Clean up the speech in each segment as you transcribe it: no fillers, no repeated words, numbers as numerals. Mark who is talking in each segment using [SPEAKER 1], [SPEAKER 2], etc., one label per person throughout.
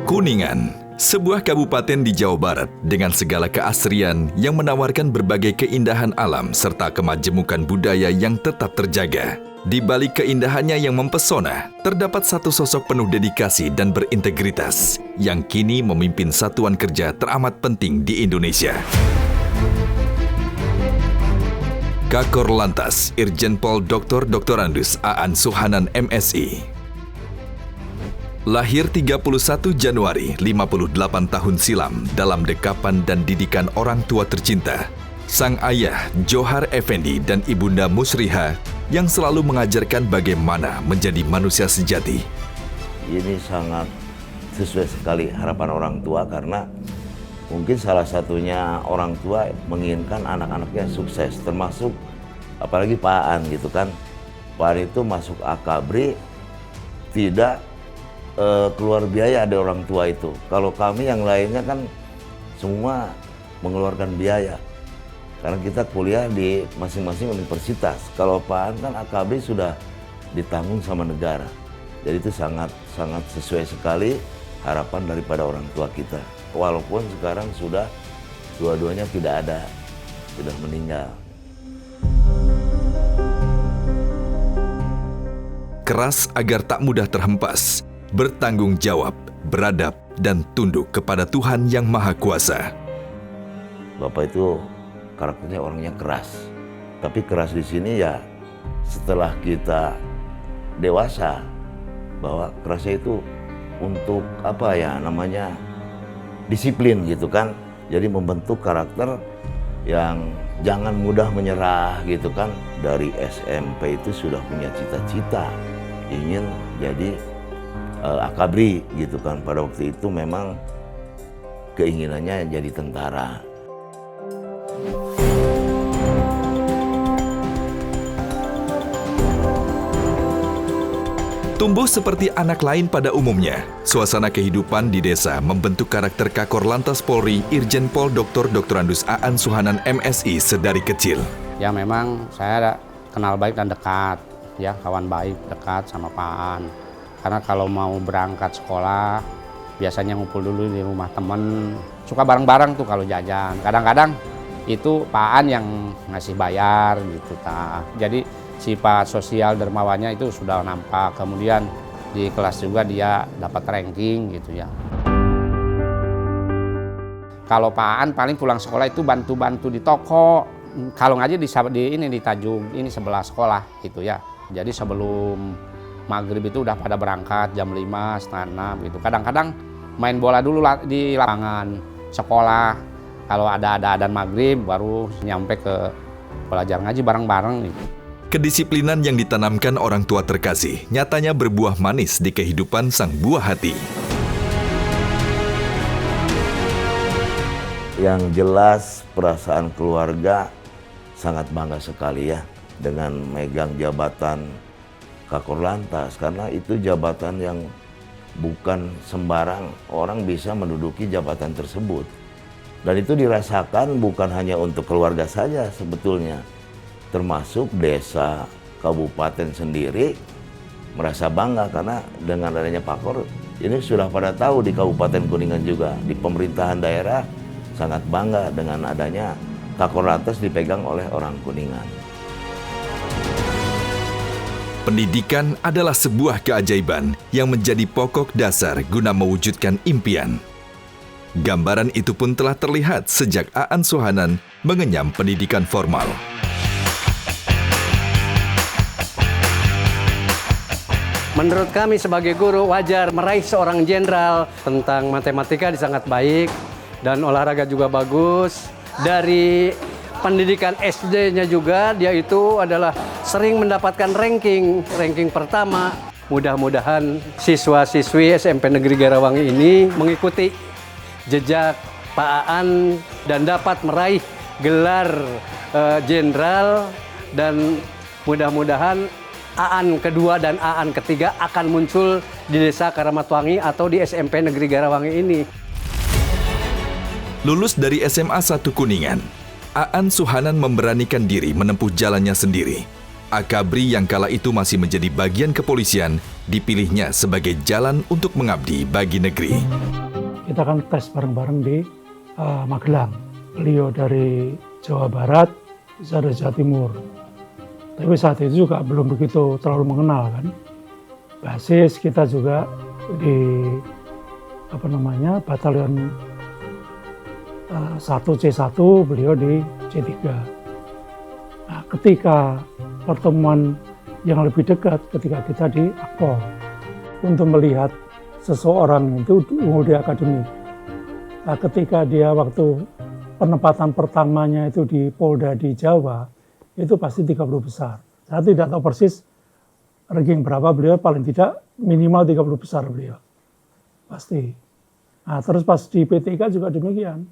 [SPEAKER 1] Kuningan, sebuah kabupaten di Jawa Barat dengan segala keasrian yang menawarkan berbagai keindahan alam serta kemajemukan budaya yang tetap terjaga. Di balik keindahannya yang mempesona, terdapat satu sosok penuh dedikasi dan berintegritas yang kini memimpin satuan kerja teramat penting di Indonesia. Kakor Lantas Irjen Pol Dr. Dr. Aan Suhanan MSI. Lahir 31 Januari 58 tahun silam dalam dekapan dan didikan orang tua tercinta, sang ayah Johar Effendi dan ibunda Musriha yang selalu mengajarkan bagaimana menjadi manusia sejati.
[SPEAKER 2] Ini sangat sesuai sekali harapan orang tua karena mungkin salah satunya orang tua menginginkan anak-anaknya sukses, termasuk apalagi Pak Aan gitu kan. Pak Aan itu masuk Akabri tidak keluar biaya dari orang tua itu. Kalau kami yang lainnya kan semua mengeluarkan biaya. Karena kita kuliah di masing-masing universitas. Kalau Pak Aan kan Akabri sudah ditanggung sama negara. Jadi itu sangat sesuai sekali harapan daripada orang tua kita. Walaupun sekarang sudah dua-duanya tidak ada, sudah meninggal.
[SPEAKER 1] Keras agar tak mudah terhempas, bertanggung jawab, beradab, dan tunduk kepada Tuhan Yang Maha Kuasa.
[SPEAKER 2] Bapak itu karakternya orangnya keras. Tapi keras di sini ya setelah kita dewasa, bahwa kerasnya itu untuk apa ya namanya, disiplin gitu kan. Jadi membentuk karakter yang jangan mudah menyerah gitu kan. Dari SMP itu sudah punya cita-cita ingin jadi Akabri gitu kan. Pada waktu itu memang keinginannya jadi tentara.
[SPEAKER 1] Tumbuh seperti anak lain pada umumnya, suasana kehidupan di desa membentuk karakter Kakor Lantas Polri Irjen Pol Dr. Aan Suhanan MSI sedari kecil.
[SPEAKER 3] Ya memang saya kenal baik dan dekat, ya kawan baik dekat sama Pak Aan. Karena kalau mau berangkat sekolah, biasanya ngumpul dulu di rumah temen. Suka bareng-bareng tuh kalau jajan. Kadang-kadang itu Pak Aan yang ngasih bayar gitu. Jadi sifat sosial dermawannya itu sudah nampak. Kemudian di kelas juga dia dapat ranking gitu ya. Kalau Pak Aan paling pulang sekolah itu bantu-bantu di toko. Kalau ngaji di Tanjung ini sebelah sekolah gitu ya. Jadi sebelum maghrib itu udah pada berangkat jam 5, setengah 6 gitu. Kadang-kadang main bola dulu di lapangan sekolah. Kalau ada adzan maghrib baru nyampe ke belajar ngaji bareng-bareng gitu.
[SPEAKER 1] Kedisiplinan yang ditanamkan orang tua terkasih nyatanya berbuah manis di kehidupan sang buah hati.
[SPEAKER 2] Yang jelas perasaan keluarga sangat bangga sekali ya dengan megang jabatan Kakor Lantas, karena itu jabatan yang bukan sembarang orang bisa menduduki jabatan tersebut. Dan itu dirasakan bukan hanya untuk keluarga saja sebetulnya, termasuk desa, kabupaten sendiri merasa bangga karena dengan adanya Pakor ini sudah pada tahu di Kabupaten Kuningan juga, di pemerintahan daerah sangat bangga dengan adanya Kakor Lantas dipegang oleh orang Kuningan.
[SPEAKER 1] Pendidikan adalah sebuah keajaiban yang menjadi pokok dasar guna mewujudkan impian. Gambaran itu pun telah terlihat sejak Aan Suhanan mengenyam pendidikan formal.
[SPEAKER 4] Menurut kami sebagai guru wajar meraih seorang jenderal. Tentang matematika sangat baik dan olahraga juga bagus. Dari pendidikan SD-nya juga dia itu adalah sering mendapatkan ranking pertama. Mudah-mudahan siswa-siswi SMP Negeri Garawangi ini mengikuti jejak Pak Aan dan dapat meraih gelar jenderal, dan mudah-mudahan Aan kedua dan Aan ketiga akan muncul di Desa Karamatwangi atau di SMP Negeri Garawangi ini.
[SPEAKER 1] Lulus dari SMA 1 Kuningan, Aan Suhanan memberanikan diri menempuh jalannya sendiri. Akabri yang kala itu masih menjadi bagian kepolisian dipilihnya sebagai jalan untuk mengabdi bagi negeri.
[SPEAKER 5] Kita kan tes bareng-bareng di Magelang. Beliau dari Jawa Barat, saya dari Jawa Timur. Tapi saat itu juga belum begitu terlalu mengenal kan. Basis kita juga di batalion 1C1, beliau di C3. Nah, ketika pertemuan yang lebih dekat ketika kita di Akpol untuk melihat seseorang itu di akademi. Nah, ketika dia waktu penempatan pertamanya itu di Polda di Jawa, itu pasti 30 besar. Saya tidak tahu persis ranking berapa beliau, paling tidak minimal 30 besar beliau. Pasti. Nah, terus pas di PTIK juga demikian.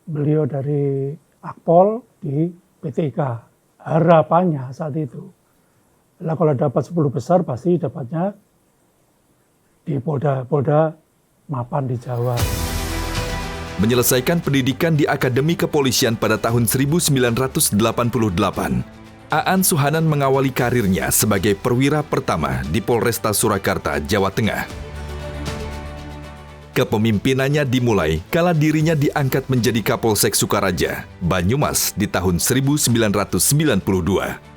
[SPEAKER 5] Beliau dari Akpol di PTIK. Harapannya saat itu. Lah kalau dapat 10 besar pasti dapatnya di Polda mapan di Jawa.
[SPEAKER 1] Menyelesaikan pendidikan di Akademi Kepolisian pada tahun 1988, Aan Suhanan mengawali karirnya sebagai perwira pertama di Polresta Surakarta, Jawa Tengah. Kepemimpinannya dimulai kala dirinya diangkat menjadi Kapolsek Sukaraja, Banyumas di tahun 1992.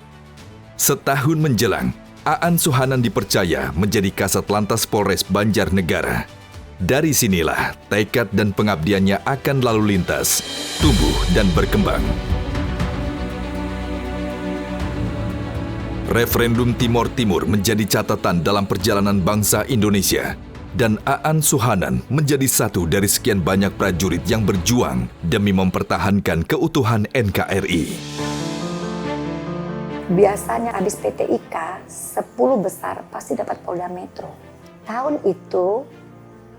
[SPEAKER 1] Setahun menjelang, Aan Suhanan dipercaya menjadi Kasat Lantas Polres Banjarnegara. Dari sinilah tekad dan pengabdiannya akan lalu lintas, tumbuh dan berkembang. Referendum Timor Timur menjadi catatan dalam perjalanan bangsa Indonesia, dan Aan Suhanan menjadi satu dari sekian banyak prajurit yang berjuang demi mempertahankan keutuhan NKRI.
[SPEAKER 6] Biasanya habis PTIK, 10 besar pasti dapat Polda Metro. Tahun itu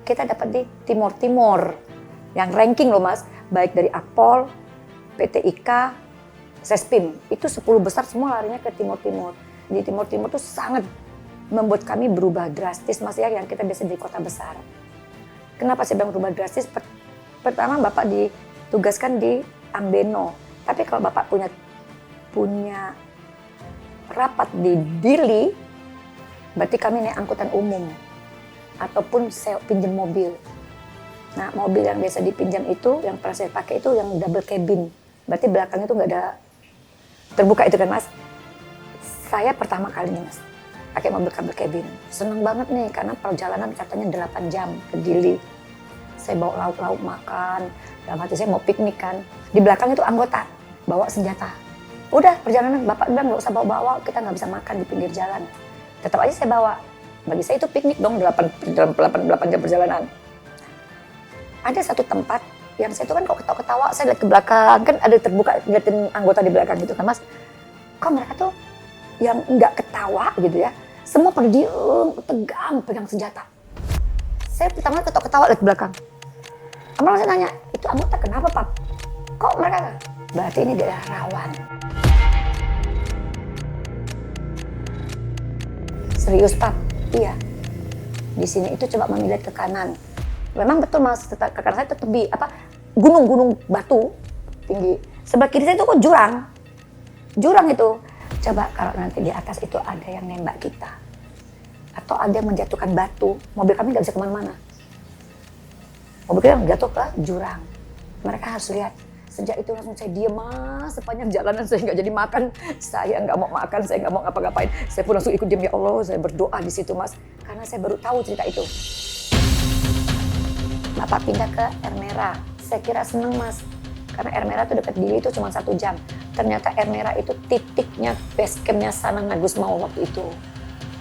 [SPEAKER 6] kita dapat di Timur-Timur, yang ranking loh mas, baik dari Akpol, PTIK, Sespim, itu 10 besar semua larinya ke Timur-Timur. Di Timur-Timur tuh sangat membuat kami berubah drastis mas ya, yang kita biasa di kota besar. Kenapa saya bilang berubah drastis? Pertama Bapak ditugaskan di Ambeno, tapi kalau Bapak punya rapat di Dili, berarti kami naik angkutan umum ataupun pinjam mobil. Nah mobil yang biasa dipinjam itu, yang pernah saya pakai itu yang double cabin, berarti belakangnya itu nggak ada terbuka itu kan mas. Saya pertama kali nih mas pakai mobil cabin. Seneng banget nih karena perjalanan katanya 8 jam ke Dili. Saya bawa lauk-lauk makan, dalam hati saya mau piknik kan. Di belakang itu anggota bawa senjata. Udah perjalanan Bapak bilang nggak usah bawa-bawa, kita nggak bisa makan di pinggir jalan. Tetap aja saya bawa. Bagi saya itu piknik dong 8 jam perjalanan. Ada satu tempat yang saya tuh kan kok ketawa-ketawa, saya lihat ke belakang, kan ada terbuka, liatin anggota di belakang gitu kan mas. Kok mereka tuh yang nggak ketawa gitu ya, semua pada diem, tegang, pegang senjata. Saya pertama ketawa-ketawa lihat ke belakang. Kemudian saya nanya, itu anggota kenapa Pak? Kok mereka? Berarti ini daerah rawan. Serius Pak? Iya. Di sini itu coba melihat ke kanan. Memang betul mas, ke kanan saya itu gunung-gunung batu tinggi. Sebelah kiri saya itu kok jurang. Jurang itu. Coba kalau nanti di atas itu ada yang nembak kita. Atau ada yang menjatuhkan batu, mobil kami nggak bisa kemana-mana. Mobil kita jatuh ke jurang. Mereka harus lihat. Sejak itu langsung saya diem mas, sepanjang jalanan saya nggak jadi makan. Saya nggak mau makan, saya nggak mau ngapa-ngapain. Saya pun langsung ikut diem, ya Allah, saya berdoa di situ mas. Karena saya baru tahu cerita itu. Bapak pindah ke Air Merah. Saya kira seneng mas. Karena Air Merah itu dekat Dili itu cuma 1 jam. Ternyata Air Merah itu titiknya, base campnya Sanang Agus Mau waktu itu.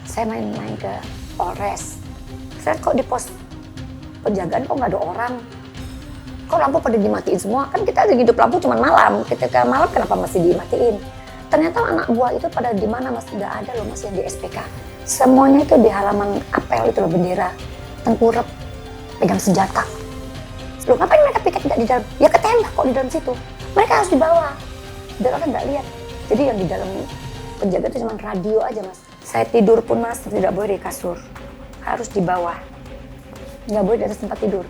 [SPEAKER 6] Saya main-main ke Polres. Saya kok di pos penjagaan kok nggak ada orang. Kok lampu pada dimatiin semua? Kan kita hidup lampu cuma malam. Ketika malam kenapa masih dimatiin? Ternyata anak buah itu pada di mana mas? Nggak ada loh mas yang di SPK. Semuanya itu di halaman apel itu loh, bendera. Tengkurap, pegang senjata. Loh ngapain mereka piket nggak di dalam? Ya ketembak kok di dalam situ. Mereka harus dibawa. Dan orang nggak lihat. Jadi yang di dalam penjaga itu cuma radio aja mas. Saya tidur pun mas tidak boleh di kasur. Harus di bawah. Nggak boleh di atas tempat tidur.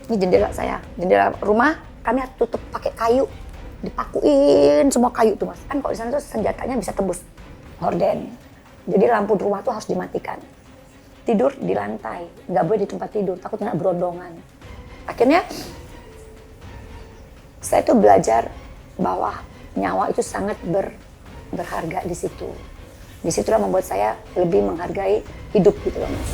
[SPEAKER 6] Ini jendela saya, jendela rumah kami harus tutup pakai kayu, dipakuin semua kayu tuh mas. Kan kalau di sana tuh senjatanya bisa tembus horden. Jadi lampu di rumah tuh harus dimatikan. Tidur di lantai, nggak boleh di tempat tidur, takut kena berondongan. Akhirnya saya tuh belajar bahwa nyawa itu sangat berharga di situ. Disitulah membuat saya lebih menghargai hidup gitu loh Mas.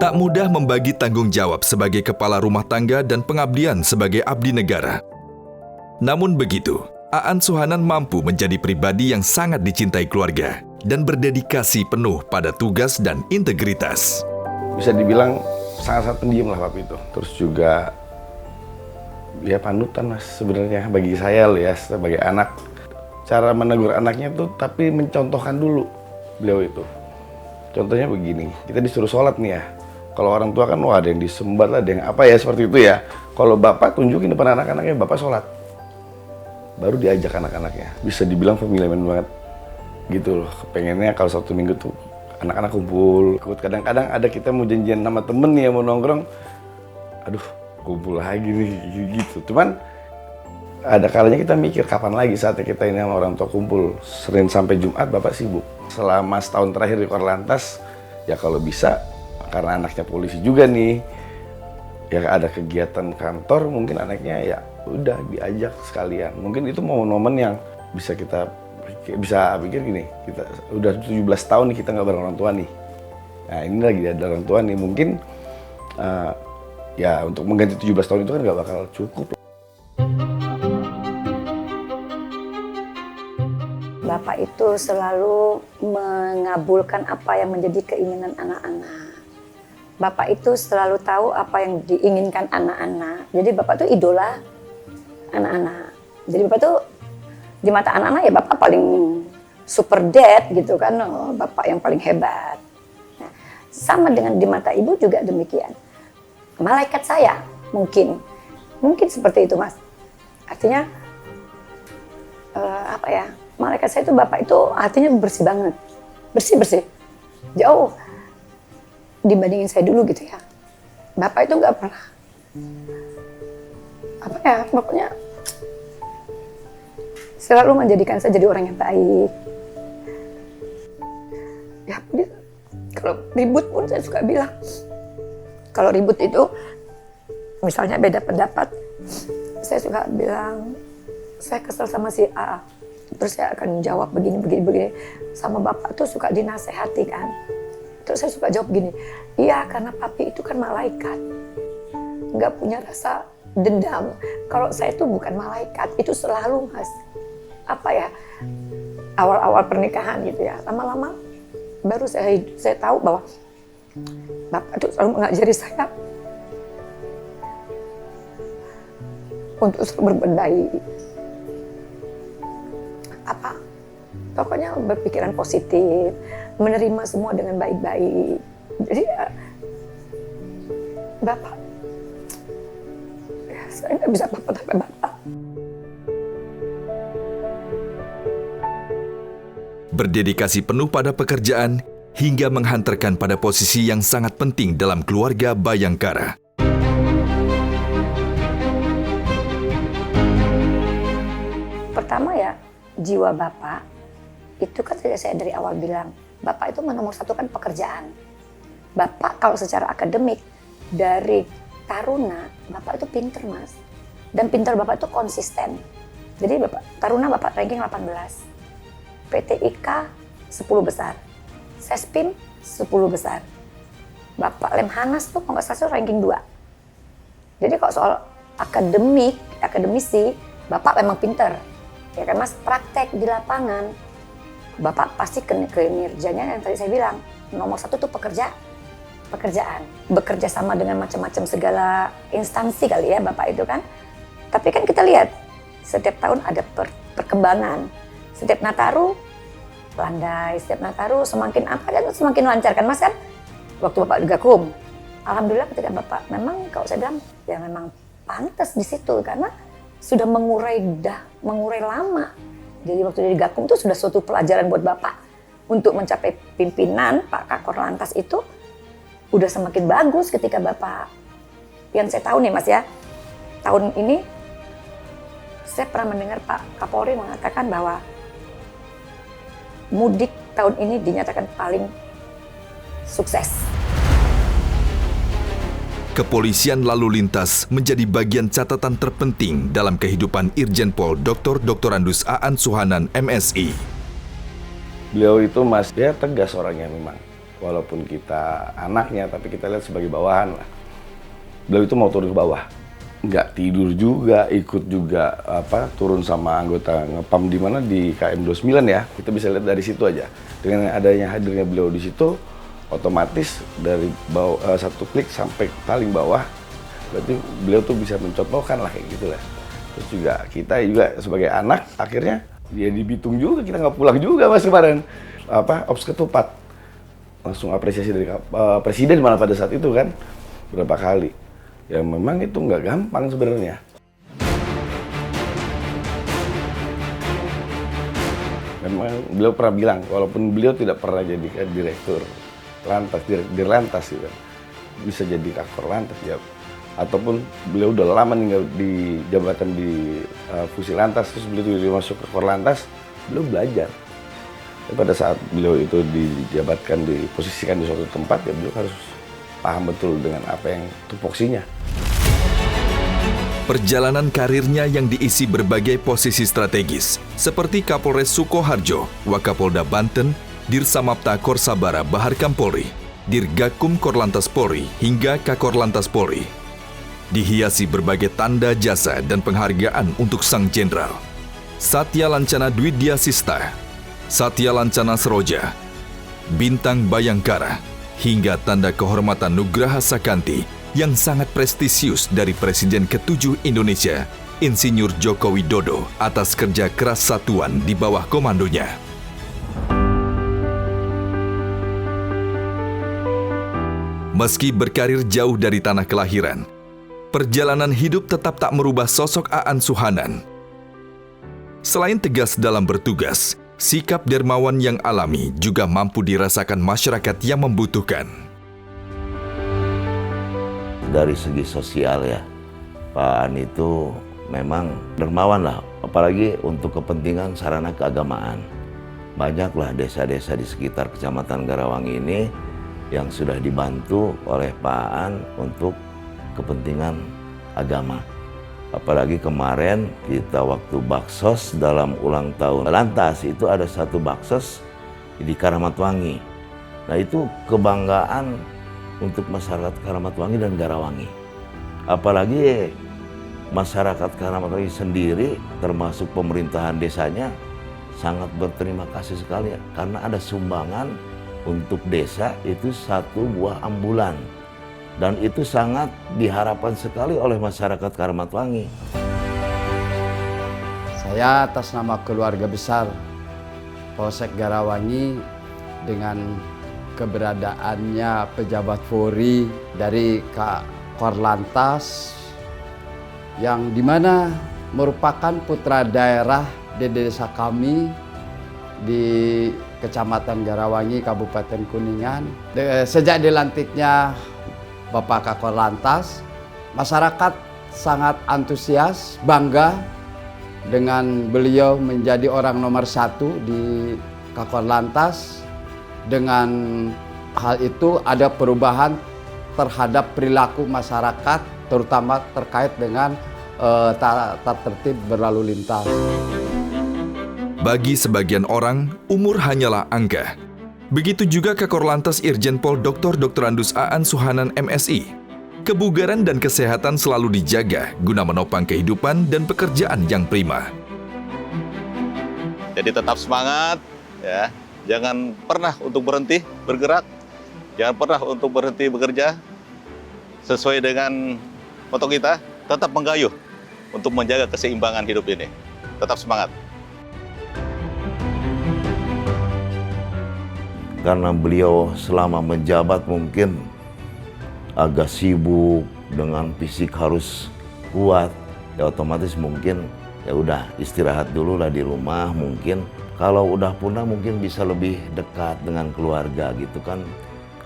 [SPEAKER 1] Tak mudah membagi tanggung jawab sebagai kepala rumah tangga dan pengabdian sebagai abdi negara. Namun begitu, Aan Suhanan mampu menjadi pribadi yang sangat dicintai keluarga dan berdedikasi penuh pada tugas dan integritas.
[SPEAKER 7] Bisa dibilang sangat-sangat pendiam lah Papi itu. Terus juga ya panutan Mas sebenarnya bagi saya loh ya sebagai anak. Cara menegur anaknya tuh tapi mencontohkan dulu beliau itu. Contohnya begini, kita disuruh sholat nih ya. Kalau orang tua kan wah ada yang disembat, ada yang apa ya seperti itu ya. Kalau bapak tunjukin depan anak-anaknya bapak sholat. Baru diajak anak-anaknya. Bisa dibilang family man banget. Gitu loh, pengennya kalau Sabtu Minggu tuh anak-anak kumpul. Kadang-kadang ada kita mau janjian sama temen nih yang mau nongkrong. Aduh, kumpul lagi nih gitu. Cuman ada kalanya kita mikir kapan lagi saatnya kita ini sama orang tua kumpul. Senin sampai Jumat bapak sibuk. Selama setahun terakhir di Korlantas, ya kalau bisa, karena anaknya polisi juga nih, ya ada kegiatan kantor, mungkin anaknya ya udah diajak sekalian. Mungkin itu momen-momen yang bisa kita pikir gini, kita udah 17 tahun nih kita nggak bareng orang tua nih. Nah ini lagi ada orang tua nih, mungkin ya untuk mengganti 17 tahun itu kan nggak bakal cukup.
[SPEAKER 6] Bapak itu selalu mengabulkan apa yang menjadi keinginan anak-anak. Bapak itu selalu tahu apa yang diinginkan anak-anak. Jadi Bapak itu idola anak-anak. Jadi Bapak itu di mata anak-anak ya Bapak paling super dad gitu kan. Oh, Bapak yang paling hebat. Nah, sama dengan di mata Ibu juga demikian. Malaikat saya mungkin seperti itu Mas. Artinya apa ya? Malaikat saya itu Bapak itu hatinya bersih banget. Bersih. Jauh dibandingin saya dulu gitu ya. Bapak itu nggak pernah apa ya, pokoknya selalu menjadikan saya jadi orang yang baik. Ya, kalau ribut pun saya suka bilang, kalau ribut itu misalnya beda pendapat, saya suka bilang saya kesel sama si A. Terus saya akan jawab begini. Sama Bapak tuh suka dinasehati kan. Terus saya suka jawab gini, iya karena Papi itu kan malaikat. Nggak punya rasa dendam. Kalau saya tuh bukan malaikat, itu selalu Mas. Apa ya, awal-awal pernikahan gitu ya. Lama-lama baru saya tahu bahwa Bapak tuh selalu mengajari saya untuk selalu berbuat baik. Pokoknya berpikiran positif, menerima semua dengan baik-baik. Jadi Bapak, ya, saya nggak bisa apa-apa tanpa Bapak.
[SPEAKER 1] Berdedikasi penuh pada pekerjaan hingga menghantarkan pada posisi yang sangat penting dalam keluarga Bayangkara.
[SPEAKER 6] Pertama ya, jiwa Bapak. Itu kan saya dari awal bilang, Bapak itu menomorsatukan pekerjaan. Bapak kalau secara akademik, dari Taruna, Bapak itu pinter Mas. Dan pinter Bapak itu konsisten. Jadi Taruna Bapak ranking 18. PTIK 10 besar. Sespim 10 besar. Bapak Lemhanas tuh kalau nggak salah ranking 2. Jadi kalau soal akademisi, Bapak memang pinter. Ya kan Mas, praktek di lapangan. Bapak pasti kinerjanya yang tadi saya bilang, nomor 1 tuh pekerjaan. Bekerja sama dengan macam-macam segala instansi kali ya Bapak itu kan. Tapi kan kita lihat, setiap tahun ada perkembangan. Setiap Nataru, landai. Setiap Nataru semakin apa kan semakin lancar kan Mas kan. Waktu Bapak di Gakum, alhamdulillah ketika Bapak memang kalau saya bilang, ya memang pantas di situ. Karena sudah mengurai lama. Jadi waktu di Gakum itu sudah suatu pelajaran buat Bapak untuk mencapai pimpinan Pak Kakor Lantas itu udah semakin bagus ketika Bapak, yang saya tahu nih Mas ya, tahun ini saya pernah mendengar Pak Kapolri mengatakan bahwa mudik tahun ini dinyatakan paling sukses.
[SPEAKER 1] Kepolisian lalu lintas menjadi bagian catatan terpenting dalam kehidupan Irjen Pol Dr. Andus Aan Suhanan, MSI.
[SPEAKER 7] Beliau itu dia tegas orangnya memang. Walaupun kita anaknya, tapi kita lihat sebagai bawahan lah. Beliau itu mau turun ke bawah. Nggak tidur juga, ikut juga turun sama anggota ngepam di mana di KM 29 ya. Kita bisa lihat dari situ aja. Dengan adanya hadirnya beliau di situ, otomatis dari bawah, satu klik sampai paling bawah, berarti beliau tuh bisa mencontohkan lah kayak gitu lah. Terus juga kita juga sebagai anak akhirnya dia di Bitung juga, kita nggak pulang juga Mas kemarin Ops Ketupat, langsung apresiasi dari presiden malah pada saat itu kan berapa kali. Ya memang itu nggak gampang sebenarnya. Memang beliau pernah bilang, walaupun beliau tidak pernah jadi direktur lantas, dirlantas gitu, bisa jadi kakor lantas ya, ataupun beliau udah lama tinggal di jabatan di Fusi Lantas, terus beliau masuk ke Korlantas, beliau belajar. Dan pada saat beliau itu dijabatkan, diposisikan di suatu tempat, ya beliau harus paham betul dengan apa yang tupoksinya.
[SPEAKER 1] Perjalanan karirnya yang diisi berbagai posisi strategis, seperti Kapolres Sukoharjo, Wakapolda Banten, Dirsamapta Korsabara Bahar Kampolri, Dirgakum Korlantas Polri, hingga Kakorlantas Polri. Dihiasi berbagai tanda jasa dan penghargaan untuk Sang Jenderal. Satya Lancana Dwidya Sista, Satya Lancana Seroja, Bintang Bayangkara, hingga tanda kehormatan Nugraha Sakanti yang sangat prestisius dari Presiden ke-7 Indonesia, Insinyur Joko Widodo, atas kerja keras satuan di bawah komandonya. Meski berkarir jauh dari tanah kelahiran, perjalanan hidup tetap tak merubah sosok Aan Suhanan. Selain tegas dalam bertugas, sikap dermawan yang alami juga mampu dirasakan masyarakat yang membutuhkan.
[SPEAKER 2] Dari segi sosial ya, Pak Aan itu memang dermawan lah, apalagi untuk kepentingan sarana keagamaan. Banyaklah desa-desa di sekitar Kecamatan Garawang ini yang sudah dibantu oleh Pak Aan untuk kepentingan agama. Apalagi kemarin kita waktu baksos dalam ulang tahun Lantas, itu ada satu baksos di Karamatwangi. Nah itu kebanggaan untuk masyarakat Karamatwangi dan Garawangi. Apalagi masyarakat Karamatwangi sendiri, termasuk pemerintahan desanya, sangat berterima kasih sekali karena ada sumbangan untuk desa itu 1 buah ambulan. Dan itu sangat diharapkan sekali oleh masyarakat Karamatwangi.
[SPEAKER 8] Saya atas nama keluarga besar Polsek Garawangi dengan keberadaannya pejabat Polri dari Korlantas yang dimana merupakan putra daerah di desa kami di Kecamatan Garawangi, Kabupaten Kuningan. Sejak dilantiknya Bapak Kakor Lantas, masyarakat sangat antusias, bangga dengan beliau menjadi orang nomor 1 di Kakor Lantas. Dengan hal itu ada perubahan terhadap perilaku masyarakat, terutama terkait dengan tata tertib berlalu lintas.
[SPEAKER 1] Bagi sebagian orang, umur hanyalah angka. Begitu juga Kakorlantas Irjen Pol Dr. Andus Aan Suhanan, MSI. Kebugaran dan kesehatan selalu dijaga guna menopang kehidupan dan pekerjaan yang prima.
[SPEAKER 9] Jadi tetap semangat, ya. Jangan pernah untuk berhenti bergerak, jangan pernah untuk berhenti bekerja. Sesuai dengan moto kita, tetap menggayuh untuk menjaga keseimbangan hidup ini. Tetap semangat.
[SPEAKER 2] Karena beliau selama menjabat mungkin agak sibuk, dengan fisik harus kuat, ya otomatis mungkin ya udah istirahat dulu lah di rumah. Mungkin kalau udah punah mungkin bisa lebih dekat dengan keluarga gitu kan.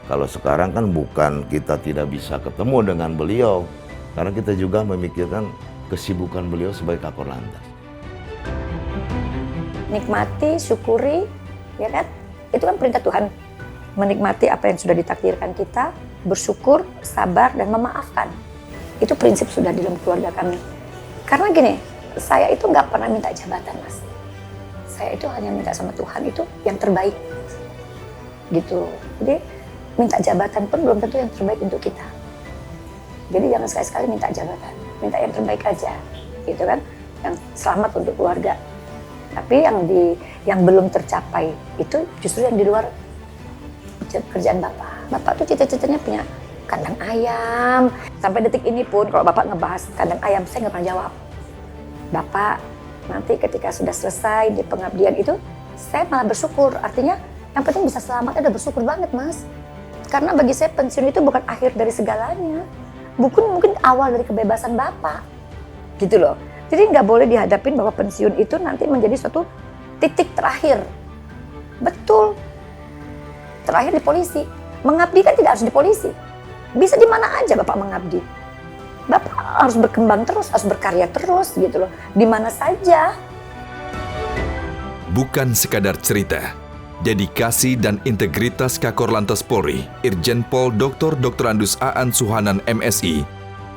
[SPEAKER 2] Kalau sekarang kan bukan kita tidak bisa ketemu dengan beliau, karena kita juga memikirkan kesibukan beliau sebagai Kakor Lantas.
[SPEAKER 6] nikmati, syukuri, ya kan? Itu kan perintah Tuhan. Menikmati apa yang sudah ditakdirkan kita, bersyukur, sabar, dan memaafkan. Itu prinsip sudah di dalam keluarga kami. Karena gini, saya itu nggak pernah minta jabatan, Mas. Saya itu hanya minta sama Tuhan itu yang terbaik. Gitu. Jadi minta jabatan pun belum tentu yang terbaik untuk kita. Jadi jangan sekali-sekali minta jabatan, minta yang terbaik aja, gitu kan? Yang selamat untuk keluarga. Tapi yang belum tercapai itu justru yang di luar kerjaan Bapak. Bapak tuh cita-citanya punya kandang ayam. Sampai detik ini pun kalau Bapak ngebahas kandang ayam, saya nggak pernah jawab. Bapak nanti ketika sudah selesai di pengabdian itu, saya malah bersyukur. Artinya yang penting bisa selamat, udah bersyukur banget, Mas. Karena bagi saya pensiun itu bukan akhir dari segalanya. Mungkin awal dari kebebasan Bapak. Gitu loh. Jadi nggak boleh dihadapin bahwa pensiun itu nanti menjadi suatu titik terakhir. Betul. Terakhir di polisi. Mengabdi kan tidak harus di polisi. Bisa di mana aja Bapak mengabdi. Bapak harus berkembang terus, harus berkarya terus gitu loh. Di mana saja.
[SPEAKER 1] Bukan sekadar cerita. Dedikasi dan integritas Kakor Lantas Polri, Irjen Pol Dr. Andus Aan Suhanan MSI,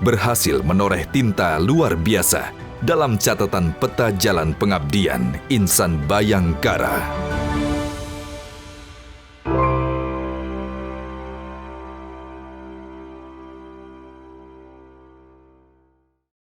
[SPEAKER 1] berhasil menoreh tinta luar biasa dalam catatan peta jalan pengabdian Insan Bayangkara.